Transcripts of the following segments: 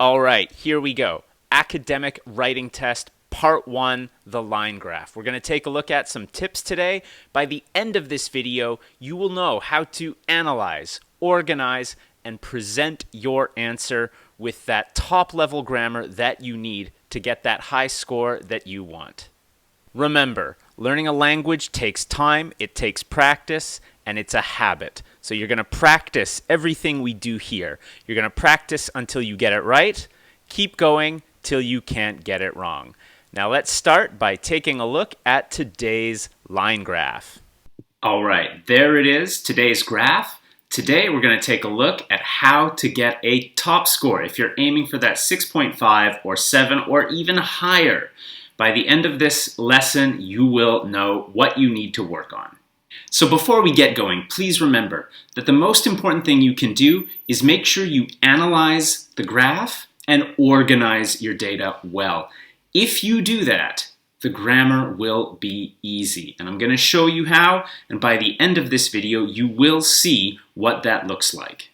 All right, here we go. Academic Writing Test, Part 1, the line graph. We're going to take a look at some tips today. By the end of this video, you will know how to analyze, organize, and present your answer with that top-level grammar that you need to get that high score that you want. Remember, learning a language takes time, it takes practice, and it's a habit. So you're going to practice everything we do here. You're going to practice until you get it right. Keep going till you can't get it wrong. Now let's start by taking a look at today's line graph. All right, there it is, today's graph. Today we're going to take a look at how to get a top score. If you're aiming for that 6.5 or 7 or even higher, by the end of this lesson, you will know what you need to work on. So before we get going, please remember that the most important thing you can do is make sure you analyze the graph and organize your data well. If you do that, the grammar will be easy. And I'm going to show you how, and by the end of this video, you will see what that looks like.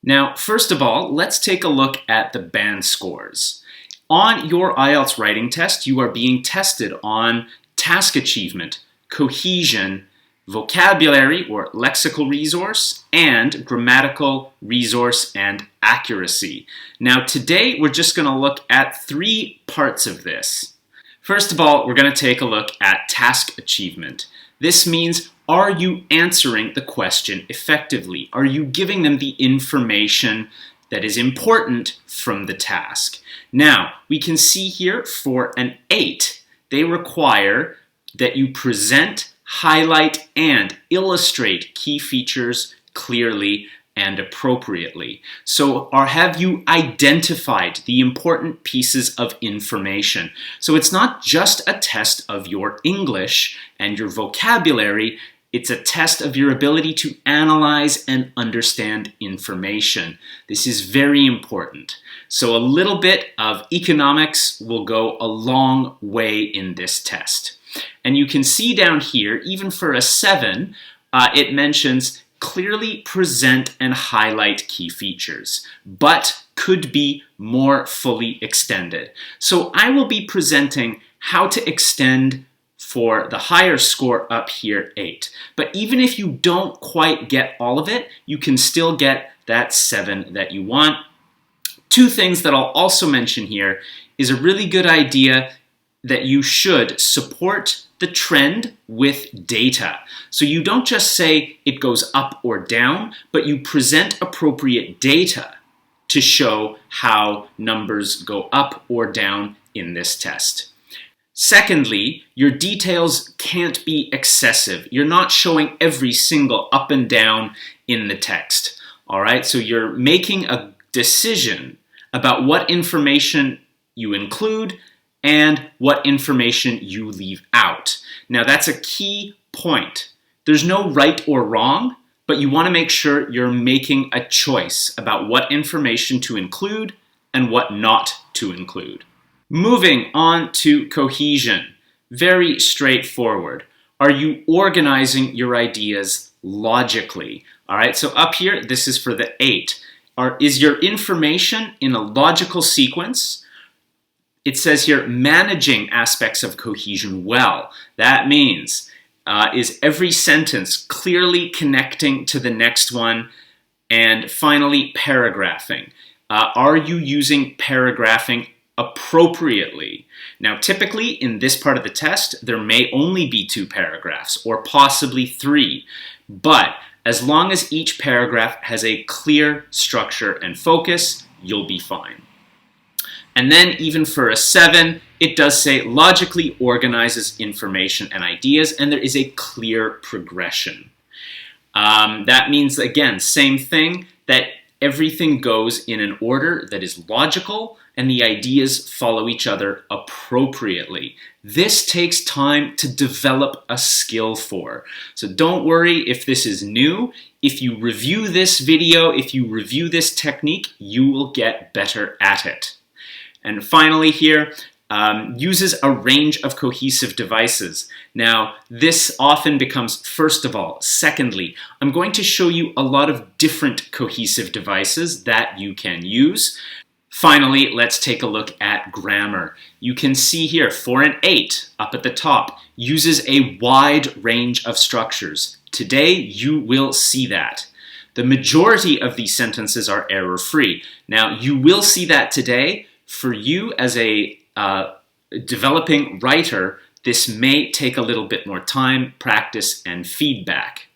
Now, first of all, let's take a look at the band scores. On your IELTS writing test, you are being tested on task achievement, cohesion, vocabulary or lexical resource, and grammatical resource and accuracy. Now today we're just going to look at 3 parts of this. First of all, we're going to take a look at task achievement. This means, are you answering the question effectively? Are you giving them the information that is important from the task? Now, we can see here for an 8, they require that you present, highlight, and illustrate key features clearly and appropriately. So, have you identified the important pieces of information? So it's not just a test of your English and your vocabulary, it's a test of your ability to analyze and understand information. This is very important. So a little bit of economics will go a long way in this test. And you can see down here, even for a 7, it mentions clearly present and highlight key features, but could be more fully extended. So I will be presenting how to extend for the higher score up here, 8. But even if you don't quite get all of it, you can still get that 7 that you want. 2 things that I'll also mention here is a really good idea that you should support the trend with data. So you don't just say it goes up or down, but you present appropriate data to show how numbers go up or down in this test. Secondly, your details can't be excessive. You're not showing every single up and down in the text. All right, so you're making a decision about what information you include and what information you leave out. Now that's a key point. There's no right or wrong, but you want to make sure you're making a choice about what information to include and what not to include. Moving on to cohesion. Very straightforward. Are you organizing your ideas logically? All right, so up here, this is for the 8. Is your information in a logical sequence? It says here, managing aspects of cohesion well. That means, is every sentence clearly connecting to the next one? And finally, paragraphing. Are you using paragraphing appropriately? Now, typically in this part of the test, there may only be 2 paragraphs or possibly 3, but as long as each paragraph has a clear structure and focus, you'll be fine. And then even for a 7, it does say logically organizes information and ideas, and there is a clear progression. That means, again, same thing, that everything goes in an order that is logical and the ideas follow each other appropriately. This takes time to develop a skill for. So don't worry if this is new. If you review this video, if you review this technique, you will get better at it. And finally here, uses a range of cohesive devices. Now, this often becomes first of all. Secondly, I'm going to show you a lot of different cohesive devices that you can use. Finally, let's take a look at grammar. You can see here, for an 8 up at the top, uses a wide range of structures. Today, you will see that. The majority of these sentences are error-free. Now, you will see that today. For you as a developing writer, this may take a little bit more time, practice, and feedback.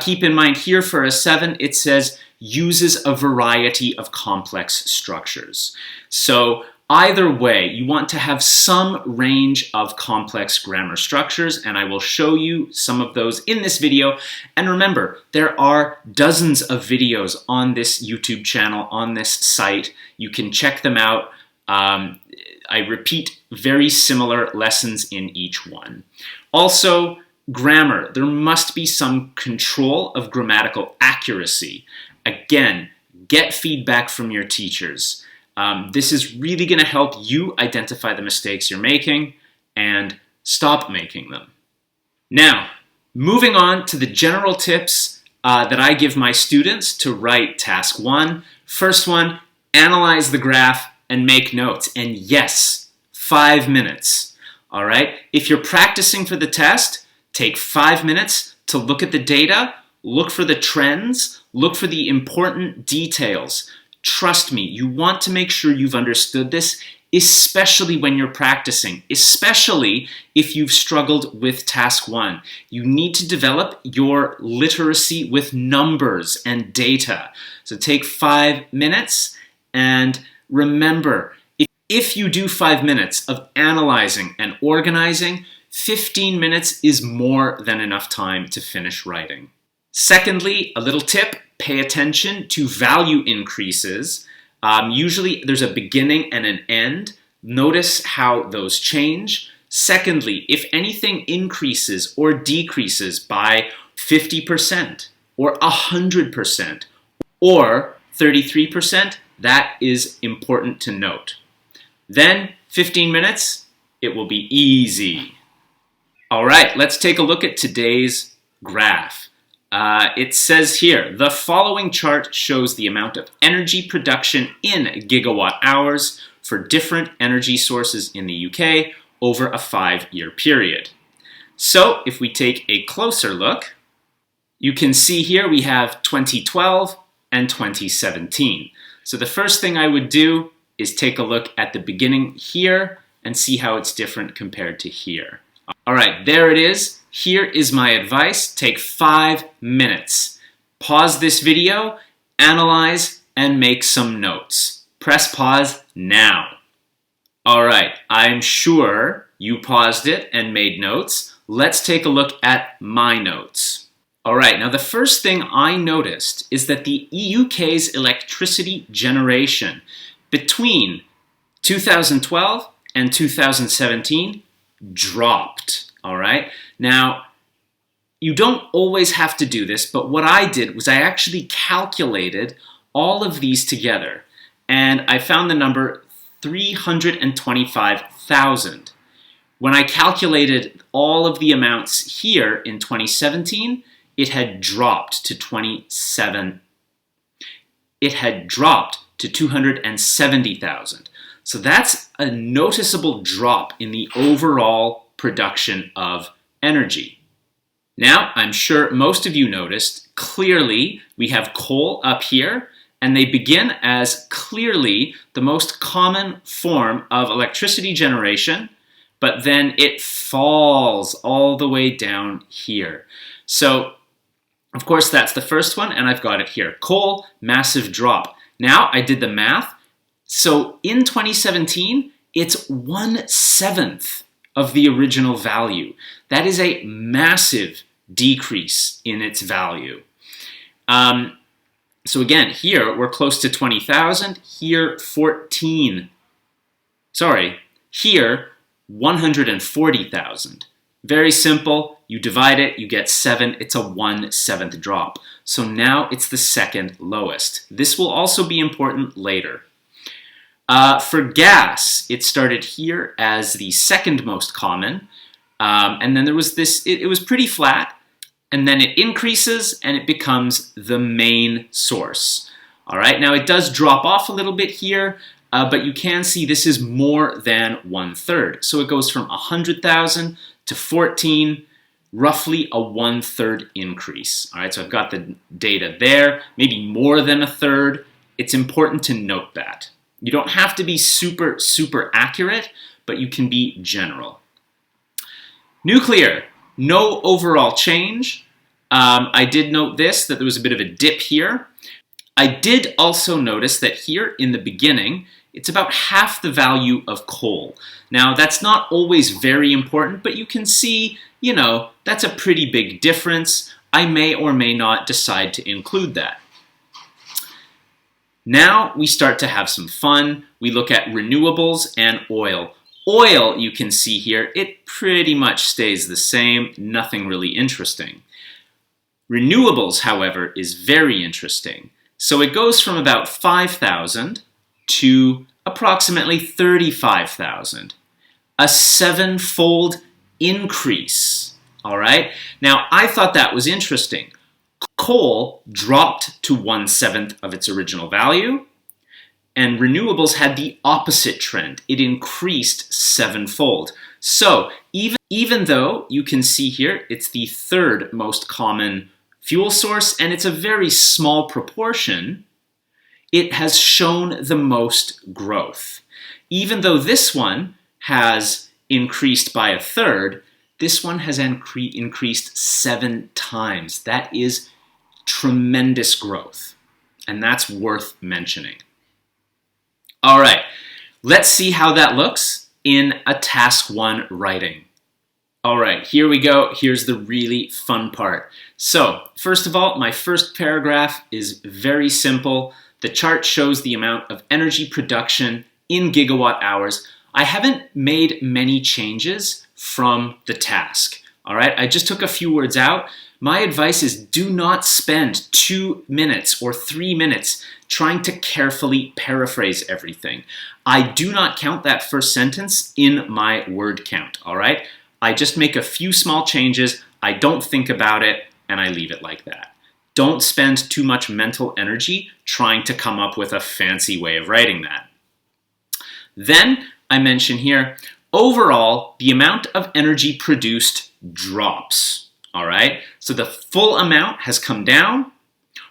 Keep in mind here for a 7, it says uses a variety of complex structures. So either way, you want to have some range of complex grammar structures, and I will show you some of those in this video. And remember, there are dozens of videos on this YouTube channel, on this site. You can check them out. I repeat very similar lessons in each one. Also, grammar. There must be some control of grammatical accuracy. Again, get feedback from your teachers. This is really going to help you identify the mistakes you're making and stop making them. Now, moving on to the general tips that I give my students to write task 1. First one, analyze the graph and make notes. And yes, 5 minutes. All right? If you're practicing for the test, take 5 minutes to look at the data, look for the trends, look for the important details. Trust me, you want to make sure you've understood this, especially when you're practicing, especially if you've struggled with task 1. You need to develop your literacy with numbers and data. So take 5 minutes, and remember, if you do 5 minutes of analyzing and organizing, 15 minutes is more than enough time to finish writing. Secondly, a little tip, pay attention to value increases. Usually there's a beginning and an end. Notice how those change. Secondly, if anything increases or decreases by 50% or 100% or 33%, that is important to note. Then 15 minutes, it will be easy. All right, let's take a look at today's graph. It says here, the following chart shows the amount of energy production in gigawatt hours for different energy sources in the UK over a 5-year period. So if we take a closer look, you can see here we have 2012 and 2017. So the first thing I would do is take a look at the beginning here and see how it's different compared to here. All right, there it is. Here is my advice. Take 5 minutes. Pause this video, analyze, and make some notes. Press pause now. All right, I'm sure you paused it and made notes. Let's take a look at my notes. All right, now the first thing I noticed is that the UK's electricity generation between 2012 and 2017 dropped. All right. Now, you don't always have to do this, but what I did was I actually calculated all of these together, and I found the number 325,000. When I calculated all of the amounts here in 2017, it had dropped to 270,000. So that's a noticeable drop in the overall production of energy. Now, I'm sure most of you noticed, clearly we have coal up here, and they begin as clearly the most common form of electricity generation, but then it falls all the way down here. So, of course, that's the first one, and I've got it here. Coal, massive drop. Now, I did the math. So, in 2017, it's 1/7 of the original value. That is a massive decrease in its value. So again, here we're close to 20,000, here 140,000. Very simple, you divide it, you get 7, it's a 1/7 drop. So now it's the second lowest. This will also be important later. For gas, it started here as the second most common, and then there was this, it was pretty flat, and then it increases and it becomes the main source. All right, now it does drop off a little bit here, but you can see this is more than 1/3. So it goes from 100,000 to 14, roughly a 1/3 increase. All right, so I've got the data there, maybe more than a third. It's important to note that. You don't have to be super, super accurate, but you can be general. Nuclear, no overall change. I did note this, that there was a bit of a dip here. I did also notice that here in the beginning, it's about half the value of coal. Now, that's not always very important, but you can see, you know, that's a pretty big difference. I may or may not decide to include that. Now we start to have some fun. We look at renewables and oil. Oil, you can see here, it pretty much stays the same, nothing really interesting. Renewables, however, is very interesting. So it goes from about 5,000 to approximately 35,000. A 7-fold increase, all right? Now, I thought that was interesting. Coal dropped to 1/7 of its original value, and renewables had the opposite trend. It increased 7-fold. So even though you can see here, it's the third most common fuel source, and it's a very small proportion, it has shown the most growth. Even though this one has increased by a third, this one has increased 7 times. That is tremendous growth, and that's worth mentioning. All right, let's see how that looks in a task 1 writing. All right, here we go. Here's the really fun part. So, first of all, my first paragraph is very simple. The chart shows the amount of energy production in gigawatt hours. I haven't made many changes from the task. All right, I just took a few words out. My advice is do not spend 2 minutes or 3 minutes trying to carefully paraphrase everything. I do not count that first sentence in my word count, all right? I just make a few small changes, I don't think about it, and I leave it like that. Don't spend too much mental energy trying to come up with a fancy way of writing that. Then I mention here, overall, the amount of energy produced drops. All right, so the full amount has come down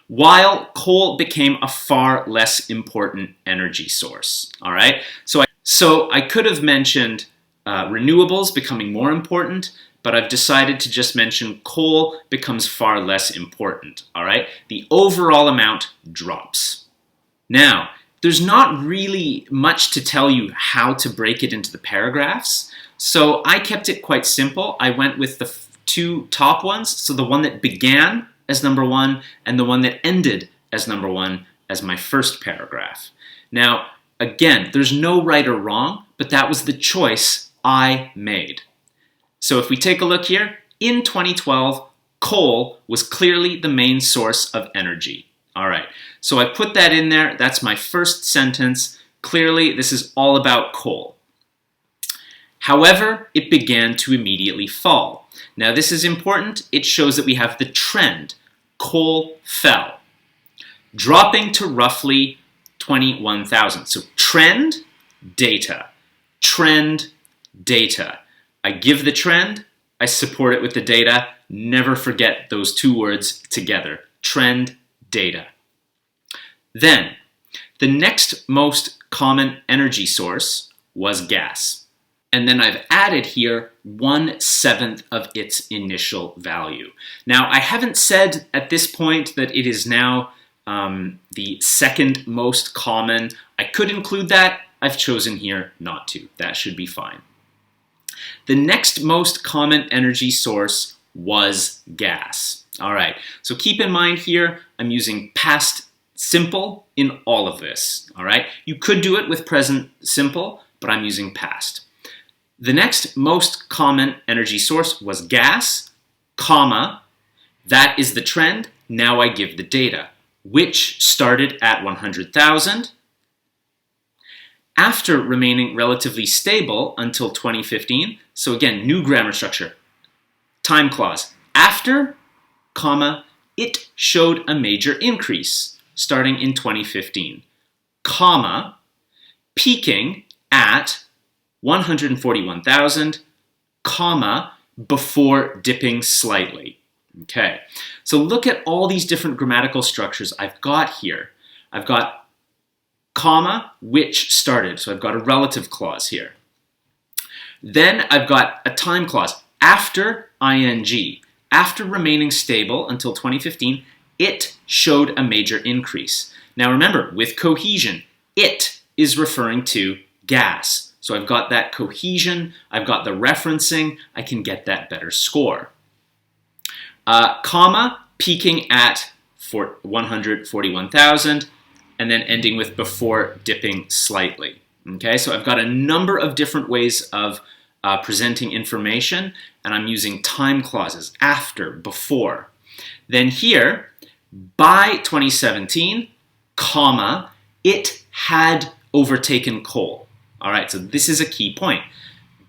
while coal became a far less important energy source. All right, so I could have mentioned renewables becoming more important, but I've decided to just mention coal becomes far less important. All right, the overall amount drops. Now, there's not really much to tell you how to break it into the paragraphs, so I kept it quite simple. I went with the 2 top ones, so the one that began as number 1 and the one that ended as number 1 as my first paragraph. Now, again, there's no right or wrong, but that was the choice I made. So if we take a look here, in 2012, coal was clearly the main source of energy. All right, so I put that in there. That's my first sentence. Clearly, this is all about coal. However, it began to immediately fall. Now, this is important. It shows that we have the trend. Coal fell, dropping to roughly 21,000. So trend, data. Trend, data. I give the trend, I support it with the data. Never forget those 2 words together. Trend, data. Then, the next most common energy source was gas. And then I've added here 1/7 of its initial value. Now, I haven't said at this point that it is now the second most common. I could include that. I've chosen here not to. That should be fine. The next most common energy source was gas. All right, so keep in mind here, I'm using past simple in all of this. All right, you could do it with present simple, but I'm using past. The next most common energy source was gas, comma, that is the trend. Now I give the data, which started at 100,000. After remaining relatively stable until 2015, so again, new grammar structure, time clause. After, comma, it showed a major increase. starting in 2015, comma, peaking at 141,000, comma, before dipping slightly. Okay, so look at all these different grammatical structures I've got here. I've got comma, which started, so I've got a relative clause here. Then I've got a time clause after ing. After remaining stable until 2015, it showed a major increase. Now remember, with cohesion, it is referring to gas. So I've got that cohesion, I've got the referencing, I can get that better score. Comma, peaking at 141,000, and then ending with before dipping slightly. Okay, so I've got a number of different ways of presenting information, and I'm using time clauses, after, before. Then here, by 2017, comma, it had overtaken coal. All right, so this is a key point.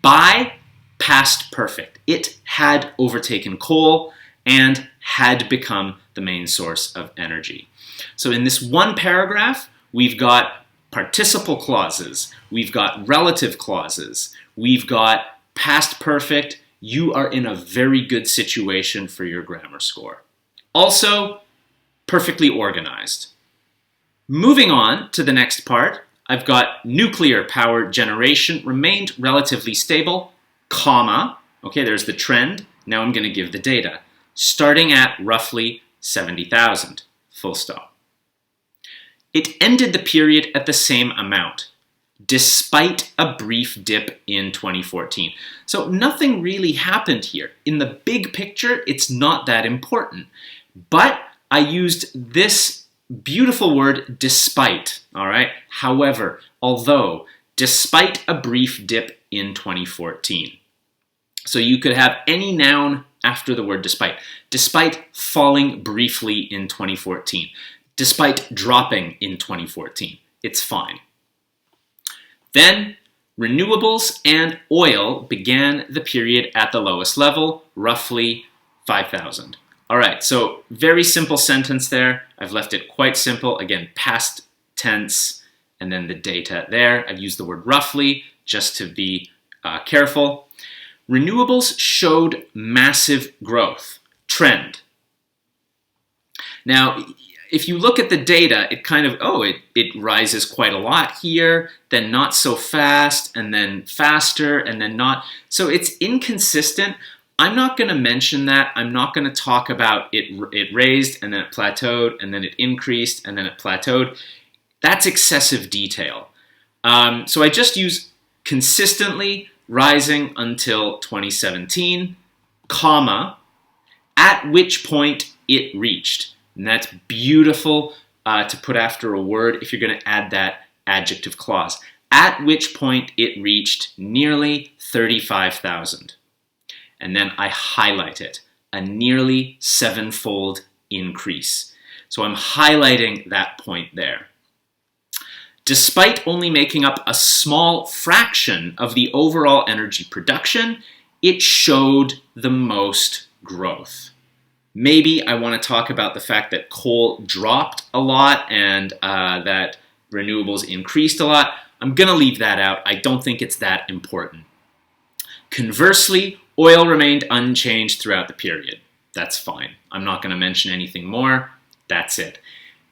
By past perfect, it had overtaken coal and had become the main source of energy. So in this one paragraph, we've got participle clauses, we've got relative clauses, we've got past perfect. You are in a very good situation for your grammar score. Also, perfectly organized. Moving on to the next part, I've got nuclear power generation remained relatively stable, comma, okay, there's the trend. Now I'm going to give the data, starting at roughly 70,000, full stop. It ended the period at the same amount, despite a brief dip in 2014. So nothing really happened here. In the big picture, it's not that important. But I used this beautiful word, despite, all right? However, although, despite a brief dip in 2014. So you could have any noun after the word despite. Despite falling briefly in 2014. Despite dropping in 2014. It's fine. Then, renewables and oil began the period at the lowest level, roughly 5,000. All right, so very simple sentence there. I've left it quite simple. Again, past tense, and then the data there. I've used the word roughly just to be careful. Renewables showed massive growth, trend. Now, if you look at the data, it kind of, it rises quite a lot here, then not so fast, and then faster, and then not. So it's inconsistent. I'm not going to mention that. I'm not going to talk about it raised, and then it plateaued, and then it increased, and then it plateaued. That's excessive detail. So I just use consistently rising until 2017, comma, at which point it reached. And that's beautiful to put after a word if you're going to add that adjective clause. At which point it reached nearly 35,000. And then I highlight it, a nearly 7-fold increase. So I'm highlighting that point there. Despite only making up a small fraction of the overall energy production, it showed the most growth. Maybe I want to talk about the fact that coal dropped a lot and that renewables increased a lot. I'm going to leave that out. I don't think it's that important. Conversely, oil remained unchanged throughout the period. That's fine. I'm not going to mention anything more. That's it.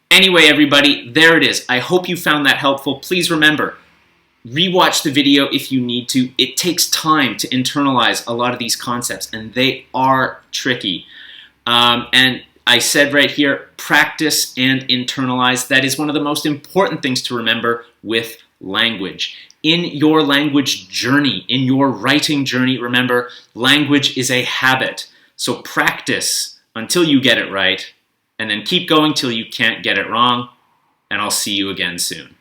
Anyway, everybody, there it is. I hope you found that helpful. Please remember, rewatch the video if you need to. It takes time to internalize a lot of these concepts, and they are tricky. And I said right here, practice and internalize. That is one of the most important things to remember with language. In your language journey, in your writing journey, remember, language is a habit. So practice until you get it right, and then keep going till you can't get it wrong, and I'll see you again soon.